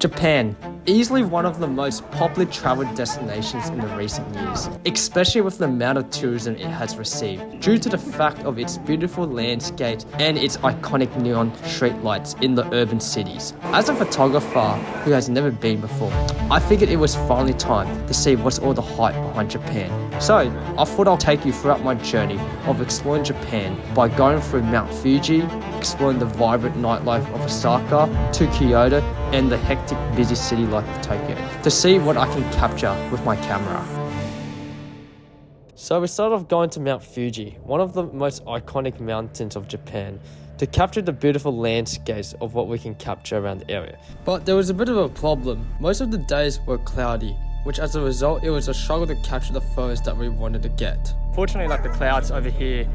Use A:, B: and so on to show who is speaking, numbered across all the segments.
A: Japan, easily one of the most popular travel destinations in the recent years, especially with the amount of tourism it has received, due to the fact of its beautiful landscapes and its iconic neon streetlights in the urban cities. As a photographer who has never been before, I figured it was finally time to see what's all the hype behind Japan. So I thought I'll take you throughout my journey of exploring Japan by going through Mount Fuji, exploring the vibrant nightlife of Osaka to Kyoto, and the hectic busy city life of Tokyo, to see what I can capture with my camera. So we started off going to Mount Fuji, one of the most iconic mountains of Japan, to capture the beautiful landscapes of what we can capture around the area. But there was a bit of a problem. Most of the days were cloudy, which as a result, it was a struggle to capture the photos that we wanted to get. Fortunately, like the clouds over here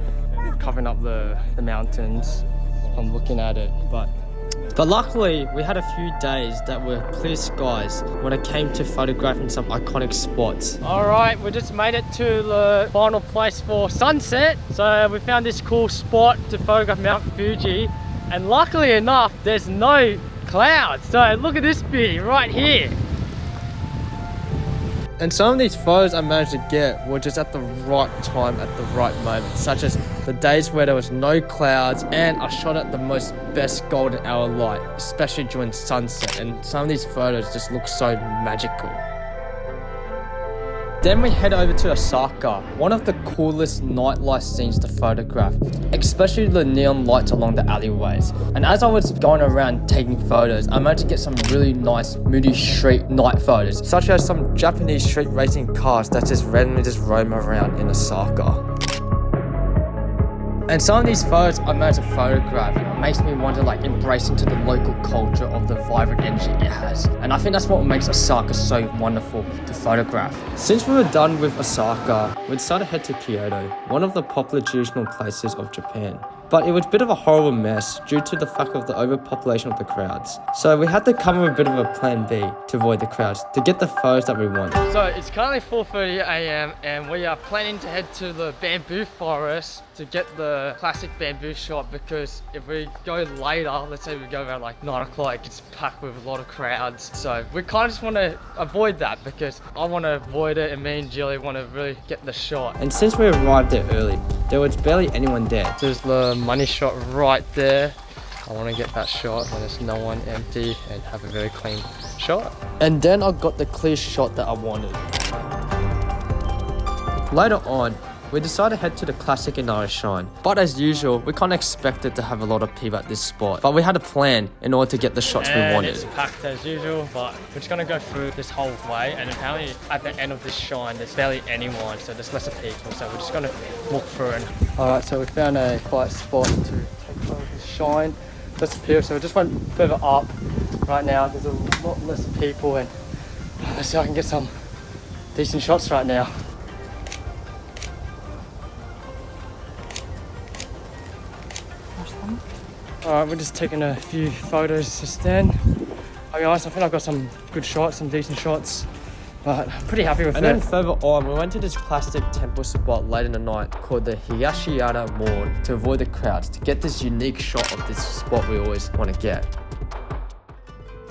A: covering up the mountains, I'm looking at it, but luckily we had a few days that were clear skies when it came to photographing some iconic spots. Alright, we just made it to the final place for sunset. So we found this cool spot to photograph Mount Fuji, and luckily enough there's no clouds. So look at this beauty right here. And some of these photos I managed to get were just at the right time, at the right moment, such as the days where there was no clouds, and I shot at the most best golden hour light, especially during sunset, and some of these photos just look so magical. Then we head over to Asaka, one of the coolest nightlife scenes to photograph, especially the neon lights along the alleyways. And as I was going around taking photos, I managed to get some really nice moody street night photos, such as some Japanese street racing cars that just randomly just roam around in Osaka. And some of these photos I managed to photograph makes me want to embrace into the local culture of the vibrant energy it has. And I think that's what makes Osaka so wonderful to photograph. Since we were done with Osaka, we decided to head to Kyoto, one of the popular traditional places of Japan. But it was a bit of a horrible mess due to the fact of the overpopulation of the crowds. So we had to come with a bit of a plan B to avoid the crowds, to get the photos that we want. So it's currently 4:30 a.m. and we are planning to head to the bamboo forest to get the classic bamboo shot, because if we go later, let's say we go around 9 o'clock, it's packed with a lot of crowds. So we kind of just want to avoid that, because I want to avoid it and me and Jilly want to really get the shot. And since we arrived there early, there was barely anyone there. There's the money shot right there. I want to get that shot when there's no one, empty, and have a very clean shot. And then I got the clear shot that I wanted. Later on, we decided to head to the classic Inara Shrine. But as usual, we can't expect it to have a lot of people at this spot. But we had a plan in order to get the shots we wanted. It's packed as usual, but we're just gonna go through this whole way, and apparently at the end of this shrine, there's barely anyone, so there's less people, so we're just gonna walk through and... Alright, so we found a quiet spot to take over the shrine. That's up here, so we just went further up. Right now, there's a lot less people, and let's see if I can get some decent shots right now. Alright, we're just taking a few photos just then. I'll be honest, I think I've got some good shots, some decent shots, but I'm pretty happy with it. And then further on, we went to this classic temple spot late in the night called the Higashiyama Mall to avoid the crowds, to get this unique shot of this spot we always want to get.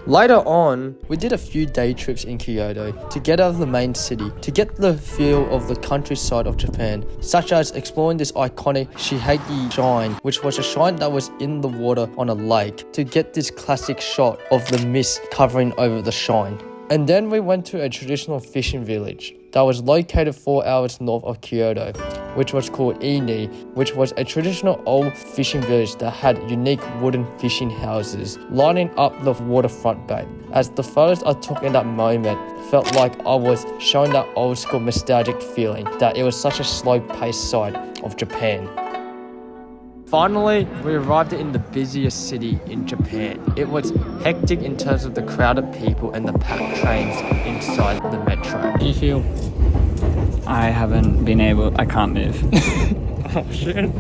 A: Later on, we did a few day trips in Kyoto to get out of the main city, to get the feel of the countryside of Japan, such as exploring this iconic Shihagi Shrine, which was a shrine that was in the water on a lake, to get this classic shot of the mist covering over the shrine. And then we went to a traditional fishing village that was located 4 hours north of Kyoto, which was called Ini, which was a traditional old fishing village that had unique wooden fishing houses lining up the waterfront bay. As the photos I took in that moment felt like I was showing that old school nostalgic feeling that it was such a slow paced side of Japan. Finally, we arrived in the busiest city in Japan. It was hectic in terms of the crowded people and the packed trains inside the metro. How do you feel?
B: I can't move.
A: Oh shit.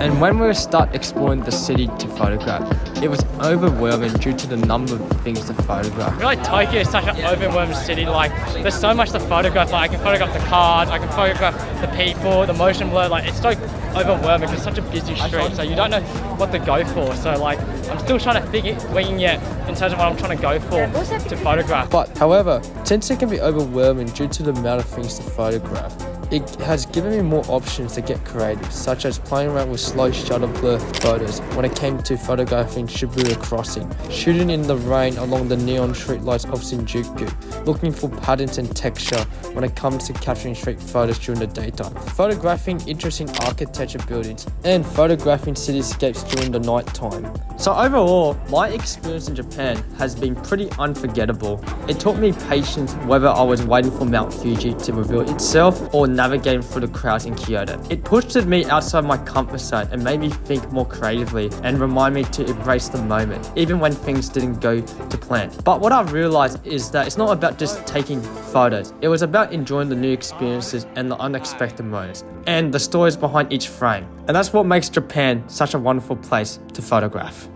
B: And when we start exploring the city to photograph, it was overwhelming due to the number of things to photograph.
A: I feel like Tokyo is such an overwhelming city. Like, there's so much to photograph. Like, I can photograph the cars, I can photograph the people, the motion blur. Like, it's so overwhelming because it's such a busy street. So you don't know what to go for. So like, I'm still trying to wing it in terms of what I'm trying to go for to photograph.
B: But however, since it can be overwhelming due to the amount of things to photograph, it has given me more options to get creative, such as playing around with slow shutter blur photos when it came to photographing Shibuya Crossing, shooting in the rain along the neon streetlights of Shinjuku, looking for patterns and texture when it comes to capturing street photos during the daytime, photographing interesting architecture buildings, and photographing cityscapes during the night time. So overall, my experience in Japan has been pretty unforgettable. It taught me patience whether I was waiting for Mount Fuji to reveal itself or navigating through the crowds in Kyoto. It pushed me outside my comfort zone and made me think more creatively and remind me to embrace the moment, even when things didn't go to plan. But what I realized is that it's not about just taking photos. It was about enjoying the new experiences and the unexpected moments and the stories behind each frame. And that's what makes Japan such a wonderful place to photograph.